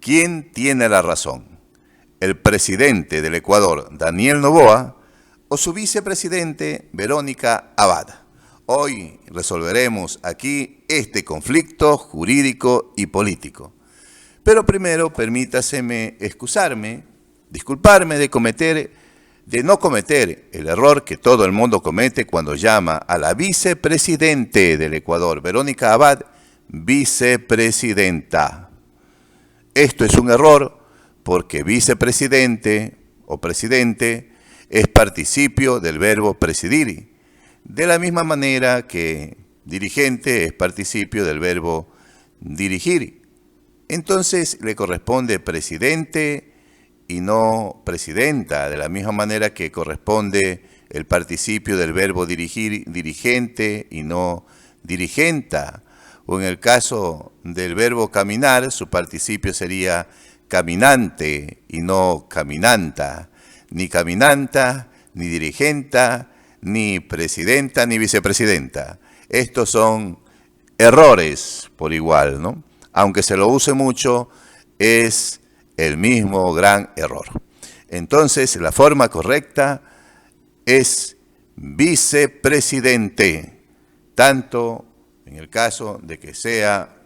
¿Quién tiene la razón? ¿El presidente del Ecuador, Daniel Noboa, o su vicepresidente, Verónica Abad? Hoy resolveremos aquí este conflicto jurídico y político. Pero primero permítaseme disculparme de no cometer el error que todo el mundo comete cuando llama a la vicepresidente del Ecuador, Verónica Abad, vicepresidenta. Esto es un error porque vicepresidente o presidente es participio del verbo presidir, de la misma manera que dirigente es participio del verbo dirigir. Entonces le corresponde presidente y no presidenta, de la misma manera que corresponde el participio del verbo dirigir, dirigente y no dirigenta. O en el caso del verbo caminar, su participio sería caminante y no caminanta. Ni caminanta, ni dirigenta, ni presidenta, ni vicepresidenta. Estos son errores por igual, ¿no? Aunque se lo use mucho, es el mismo gran error. Entonces, la forma correcta es vicepresidente, tanto en el caso de que sea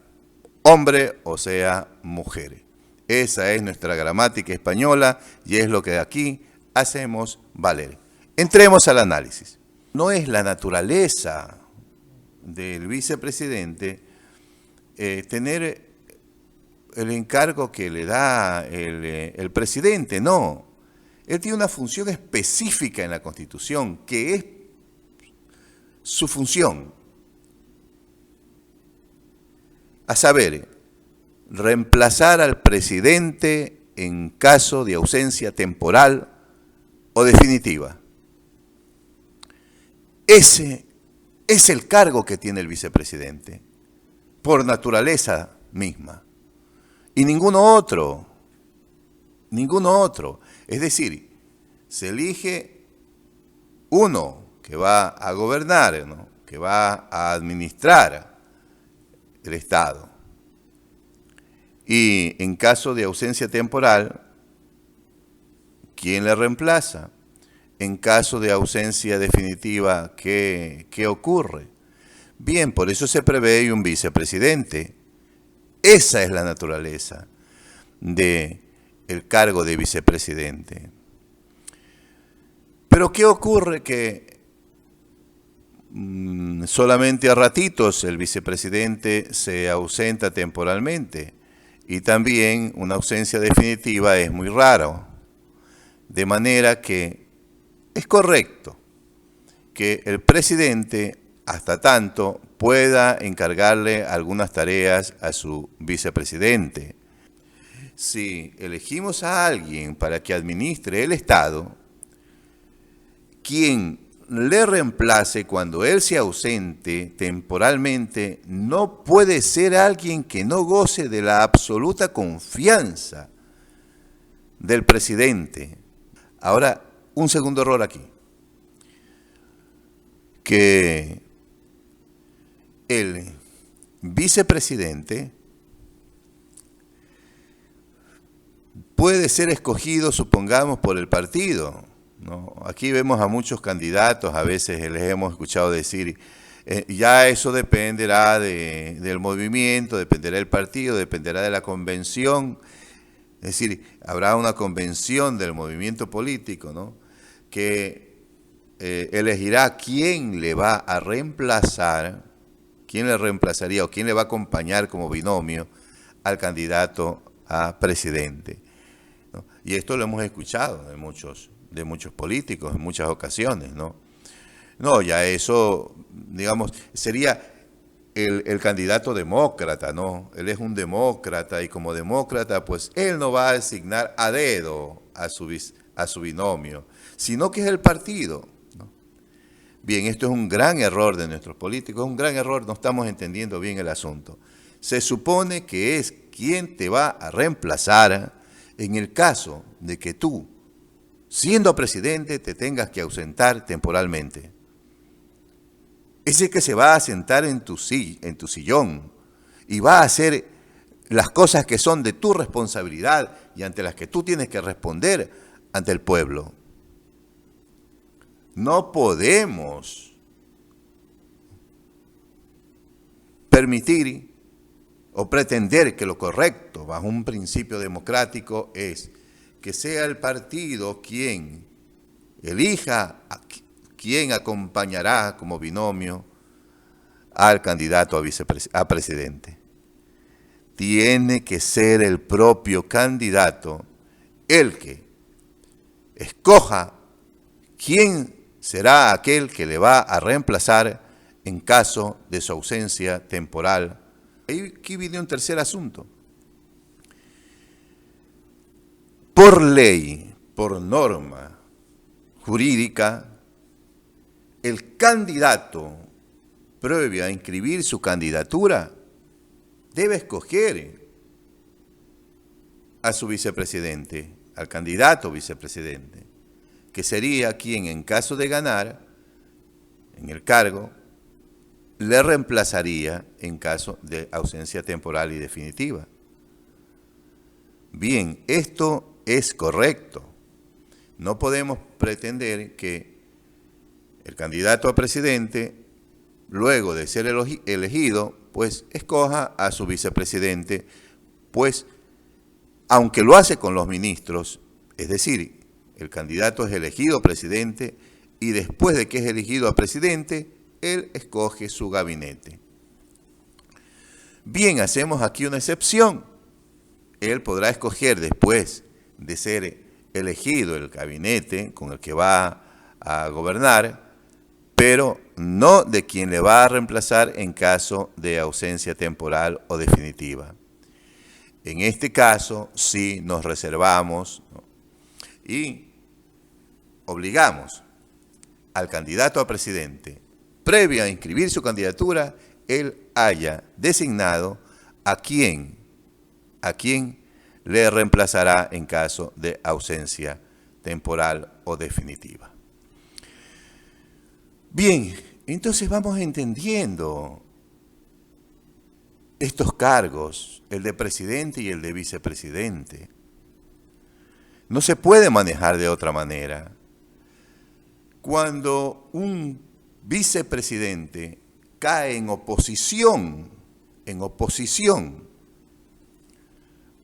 hombre o sea mujer. Esa es nuestra gramática española y es lo que aquí hacemos valer. Entremos al análisis. No es la naturaleza del vicepresidente tener el encargo que le da el presidente, no. Él tiene una función específica en la Constitución, que es su función. A saber, reemplazar al presidente en caso de ausencia temporal o definitiva. Ese es el cargo que tiene el vicepresidente, por naturaleza misma. Y ninguno otro. Es decir, se elige uno que va a gobernar, ¿no? Que va a administrar el Estado. Y en caso de ausencia temporal, ¿quién le reemplaza? En caso de ausencia definitiva, ¿qué ocurre? Bien, por eso se prevé un vicepresidente. Esa es la naturaleza del cargo de vicepresidente. Pero ¿qué ocurre? Que solamente a ratitos el vicepresidente se ausenta temporalmente y también una ausencia definitiva es muy raro. De manera que es correcto que el presidente, hasta tanto, pueda encargarle algunas tareas a su vicepresidente. Si elegimos a alguien para que administre el Estado, quien le reemplace cuando él se ausente temporalmente no puede ser alguien que no goce de la absoluta confianza del presidente. Ahora, un segundo error aquí. Que el vicepresidente puede ser escogido, supongamos, por el partido, ¿no? Aquí vemos a muchos candidatos, a veces les hemos escuchado decir, ya eso dependerá del movimiento, dependerá del partido, dependerá de la convención. Es decir, habrá una convención del movimiento político, ¿no? Que elegirá quién le va a reemplazar, quién le reemplazaría o quién le va a acompañar como binomio al candidato a presidente, ¿no? Y esto lo hemos escuchado de muchos políticos en muchas ocasiones, ¿no? No, ya eso, digamos, sería el candidato demócrata, ¿no? Él es un demócrata y como demócrata, pues él no va a asignar a dedo a su binomio, sino que es el partido, ¿no? Bien, esto es un gran error de nuestros políticos, es un gran error, no estamos entendiendo bien el asunto. Se supone que es quien te va a reemplazar en el caso de que tú, siendo presidente, te tengas que ausentar temporalmente. Es el que se va a sentar en tu sillón y va a hacer las cosas que son de tu responsabilidad y ante las que tú tienes que responder ante el pueblo. No podemos permitir o pretender que lo correcto bajo un principio democrático es que sea el partido quien elija a quien acompañará como binomio al candidato a presidente. Tiene que ser el propio candidato el que escoja quién será aquel que le va a reemplazar en caso de su ausencia temporal. Y aquí viene un tercer asunto. Por ley, por norma jurídica, el candidato, previo a inscribir su candidatura, debe escoger a su vicepresidente, al candidato vicepresidente, que sería quien en caso de ganar en el cargo, le reemplazaría en caso de ausencia temporal y definitiva. Bien, esto es correcto. No podemos pretender que el candidato a presidente, luego de ser elegido, pues escoja a su vicepresidente, pues aunque lo hace con los ministros, es decir, el candidato es elegido presidente y después de que es elegido a presidente, él escoge su gabinete. Bien, hacemos aquí una excepción. Él podrá escoger después de ser elegido el gabinete con el que va a gobernar, pero no de quien le va a reemplazar en caso de ausencia temporal o definitiva. En este caso, sí nos reservamos, ¿no?, y obligamos al candidato a presidente, previo a inscribir su candidatura, él haya designado a quién le reemplazará en caso de ausencia temporal o definitiva. Bien, entonces vamos entendiendo estos cargos, el de presidente y el de vicepresidente. No se puede manejar de otra manera. Cuando un vicepresidente cae en oposición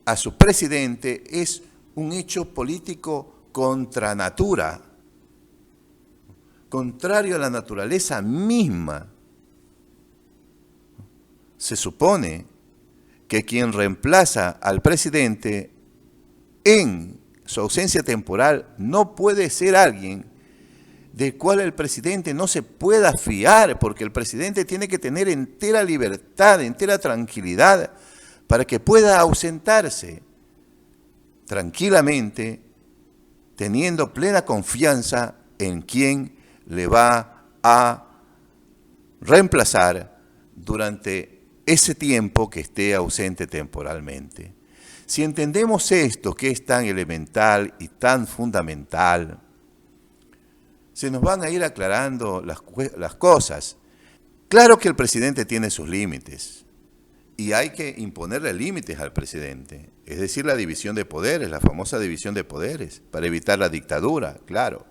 a su presidente, es un hecho político contra natura, contrario a la naturaleza misma. Se supone que quien reemplaza al presidente en su ausencia temporal no puede ser alguien del cual el presidente no se pueda fiar, porque el presidente tiene que tener entera libertad, entera tranquilidad, para que pueda ausentarse tranquilamente, teniendo plena confianza en quien le va a reemplazar durante ese tiempo que esté ausente temporalmente. Si entendemos esto, que es tan elemental y tan fundamental, se nos van a ir aclarando las cosas. Claro que el presidente tiene sus límites y hay que imponerle límites al presidente, es decir, la división de poderes, la famosa división de poderes, para evitar la dictadura, claro.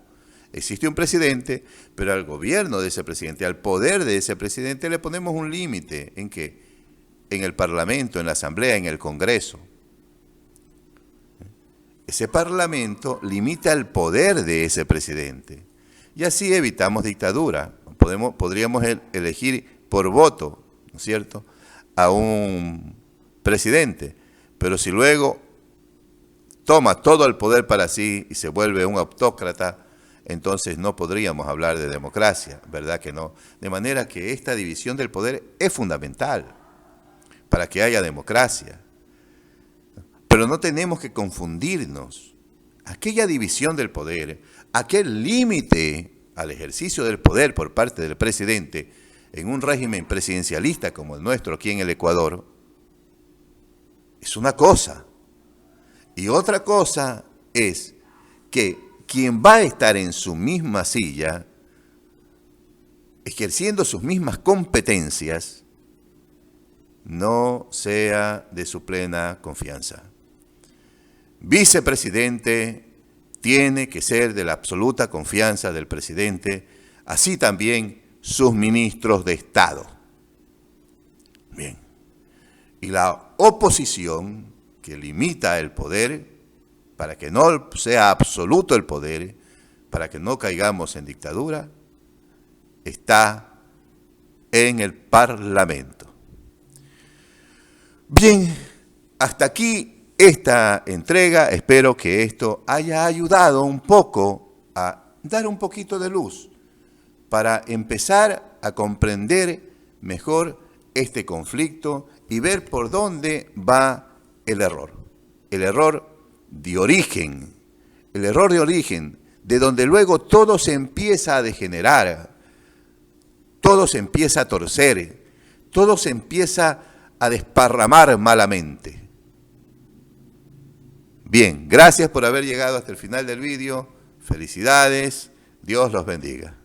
Existe un presidente, pero al gobierno de ese presidente, al poder de ese presidente, le ponemos un límite. ¿En qué? En el Parlamento, en la Asamblea, en el Congreso. Ese Parlamento limita el poder de ese presidente. Y así evitamos dictadura. Podríamos elegir por voto, ¿no es cierto?, a un presidente, pero si luego toma todo el poder para sí y se vuelve un autócrata, entonces no podríamos hablar de democracia, ¿verdad que no? De manera que esta división del poder es fundamental para que haya democracia. Pero no tenemos que confundirnos. Aquella división del poder, aquel límite al ejercicio del poder por parte del presidente en un régimen presidencialista como el nuestro aquí en el Ecuador, es una cosa. Y otra cosa es que quien va a estar en su misma silla, ejerciendo sus mismas competencias, no sea de su plena confianza. Vicepresidente tiene que ser de la absoluta confianza del presidente, así también sus ministros de Estado. Bien. Y la oposición que limita el poder, para que no sea absoluto el poder, para que no caigamos en dictadura, está en el Parlamento. Bien, hasta aquí esta entrega. Espero que esto haya ayudado un poco a dar un poquito de luz para empezar a comprender mejor este conflicto y ver por dónde va el error. El error de origen, de donde luego todo se empieza a degenerar, todo se empieza a torcer, todo se empieza a desparramar malamente. Bien, gracias por haber llegado hasta el final del vídeo. Felicidades, Dios los bendiga.